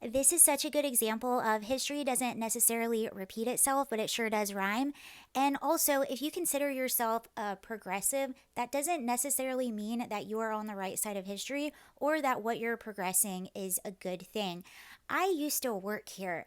This is such a good example of history doesn't necessarily repeat itself, but it sure does rhyme. And also, if you consider yourself a progressive, that doesn't necessarily mean that you are on the right side of history or that what you're progressing is a good thing. I used to work here.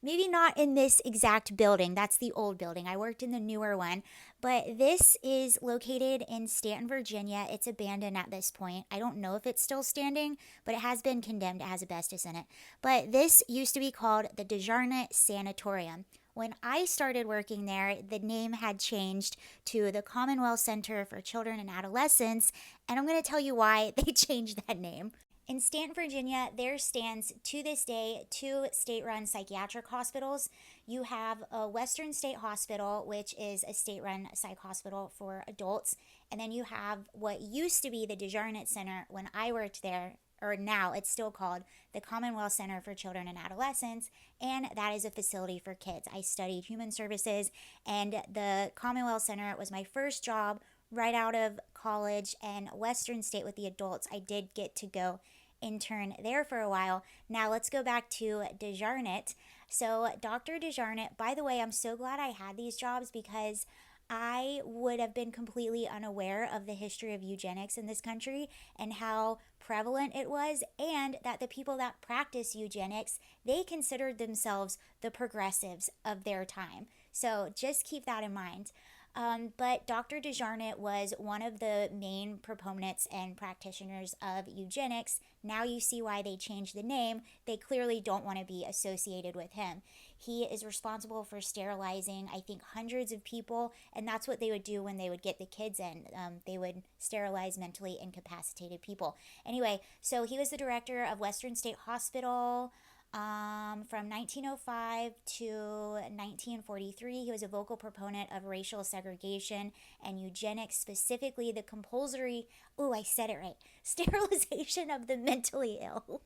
Maybe not in this exact building. That's the old building. I worked in the newer one, but this is located in Stanton, Virginia. It's abandoned at this point. I don't know if it's still standing, but it has been condemned. It has asbestos in it. But this used to be called the DeJarnette Sanatorium. When I started working there, the name had changed to the Commonwealth Center for Children and Adolescents, and I'm going to tell you why they changed that name. In Stanton, Virginia, there stands to this day two state run psychiatric hospitals. You have a Western State Hospital, which is a state run psych hospital for adults. And then you have what used to be the DeJarnette Center when I worked there, or now it's still called the Commonwealth Center for Children and Adolescents, and that is a facility for kids. I studied human services, and the Commonwealth Center was my first job right out of college, and Western State with the adults. I did get to go intern there for a while. Now let's go back to DeJarnette. So Dr. DeJarnette, by the way, I'm so glad I had these jobs because I would have been completely unaware of the history of eugenics in this country and how prevalent it was, and that the people that practice eugenics, they considered themselves the progressives of their time. So just keep that in mind. But Dr. DeJarnette was one of the main proponents and practitioners of eugenics. Now you see why they changed the name. They clearly don't want to be associated with him. He is responsible for sterilizing, I think, hundreds of people, and that's what they would do when they would get the kids in. They would sterilize mentally incapacitated people. Anyway, so he was the director of Western State Hospital. From 1905 to 1943, he was a vocal proponent of racial segregation and eugenics, specifically the compulsory, oh, I said it right, sterilization of the mentally ill.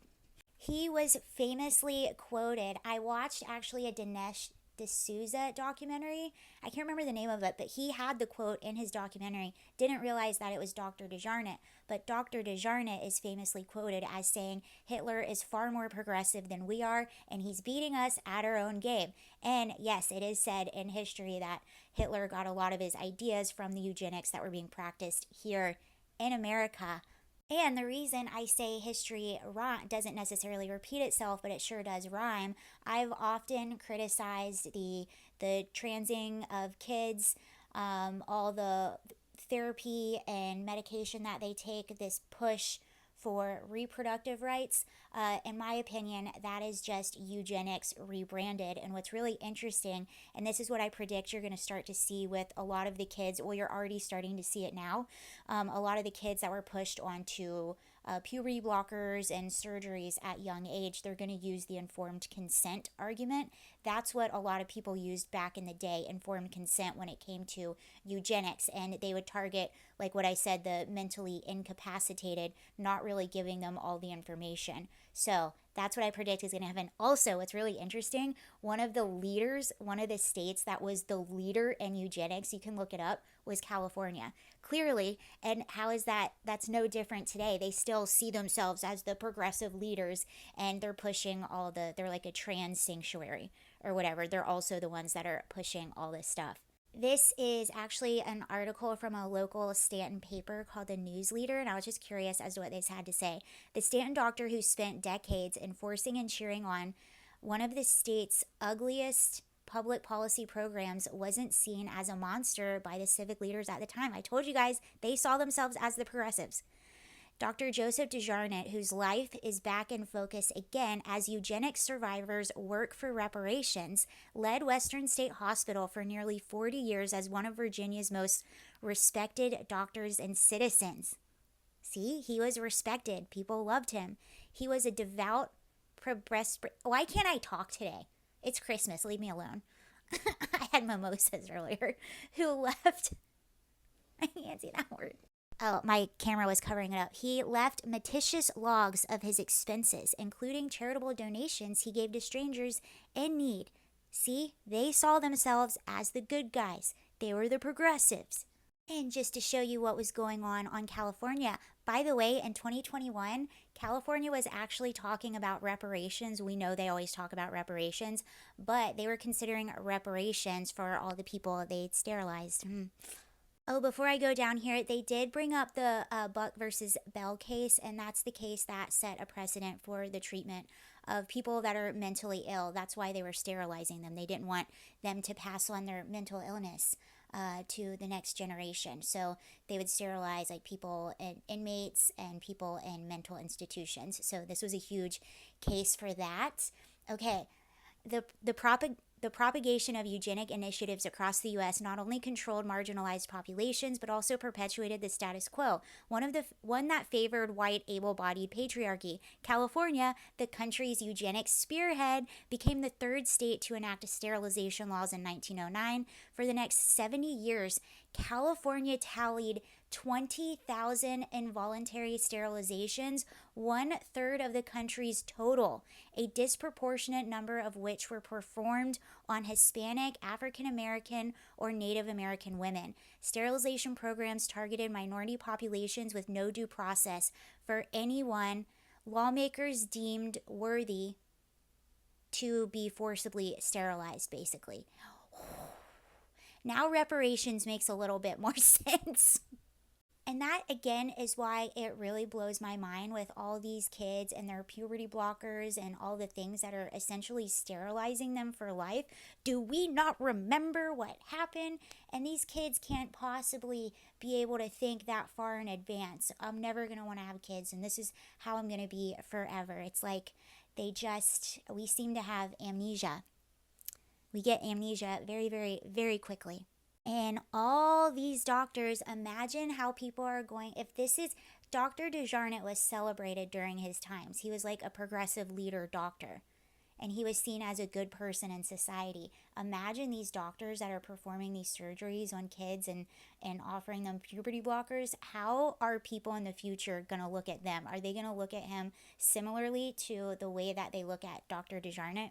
He was famously quoted. I watched actually a Dinesh D'Souza documentary. I can't remember the name of it, but he had the quote in his documentary. Didn't realize that it was Dr. DeJarnette, but Dr. DeJarnette is famously quoted as saying Hitler is far more progressive than we are, and he's beating us at our own game. And yes, it is said in history that Hitler got a lot of his ideas from the eugenics that were being practiced here in America. And the reason I say history doesn't necessarily repeat itself, but it sure does rhyme. I've often criticized the transing of kids, all the therapy and medication that they take, this push for reproductive rights. In my opinion, that is just eugenics rebranded. And what's really interesting, and this is what I predict you're going to start to see with a lot of the kids, well, you're already starting to see it now. A lot of the kids that were pushed onto puberty blockers and surgeries at young age, they're going to use the informed consent argument. That's what a lot of people used back in the day, informed consent, when it came to eugenics. And they would target, like what I said, the mentally incapacitated, not really giving them all the information. So that's what I predict is going to happen. Also, what's really interesting, one of the leaders, one of the states that was the leader in eugenics, you can look it up, was California. Clearly, and how is that? That's no different today. They still see themselves as the progressive leaders, and they're pushing they're like a trans sanctuary or whatever. They're also the ones that are pushing all this stuff. This is actually an article from a local Stanton paper called the News Leader, and I was just curious as to what this had to say. The Stanton doctor who spent decades enforcing and cheering on one of the state's ugliest public policy programs wasn't seen as a monster by the civic leaders at the time. I told you guys, they saw themselves as the progressives. Dr. Joseph DeJarnette, whose life is back in focus again as eugenics survivors work for reparations, led Western State Hospital for nearly 40 years as one of Virginia's most respected doctors and citizens. See, he was respected. People loved him. He was a devout progressive. Why can't I talk today? It's Christmas. Leave me alone. I had mimosas earlier. Who left? I can't see that word. Oh, my camera was covering it up. He left meticulous logs of his expenses, including charitable donations he gave to strangers in need. See, they saw themselves as the good guys. They were the progressives. And just to show you what was going on California, by the way, in 2021, California was actually talking about reparations. We know they always talk about reparations, but they were considering reparations for all the people they'd sterilized. Oh, before I go down here, they did bring up the Buck versus Bell case, and that's the case that set a precedent for the treatment of people that are mentally ill. That's why they were sterilizing them. They didn't want them to pass on their mental illness to the next generation. So they would sterilize like people, inmates, and people in mental institutions. So this was a huge case for that. Okay, the propagation of eugenic initiatives across the U.S. not only controlled marginalized populations but also perpetuated the status quo. One that favored white, able-bodied patriarchy. California, the country's eugenics spearhead, became the third state to enact sterilization laws in 1909. For the next 70 years, California tallied 20,000 involuntary sterilizations, 1/3 of the country's total, a disproportionate number of which were performed on Hispanic, African American, or Native American women. Sterilization programs targeted minority populations with no due process for anyone lawmakers deemed worthy to be forcibly sterilized, basically. Now reparations makes a little bit more sense. And that again is why it really blows my mind with all these kids and their puberty blockers and all the things that are essentially sterilizing them for life. Do we not remember what happened? And these kids can't possibly be able to think that far in advance. I'm never going to want to have kids, and this is how I'm going to be forever. It's like we seem to have amnesia. We get amnesia very, very, very quickly. And all these doctors, imagine how people are going. If this is Dr. DeJarnett was celebrated during his times. He was like a progressive leader doctor. And he was seen as a good person in society. Imagine these doctors that are performing these surgeries on kids and offering them puberty blockers. How are people in the future going to look at them? Are they going to look at him similarly to the way that they look at Dr. DeJarnett?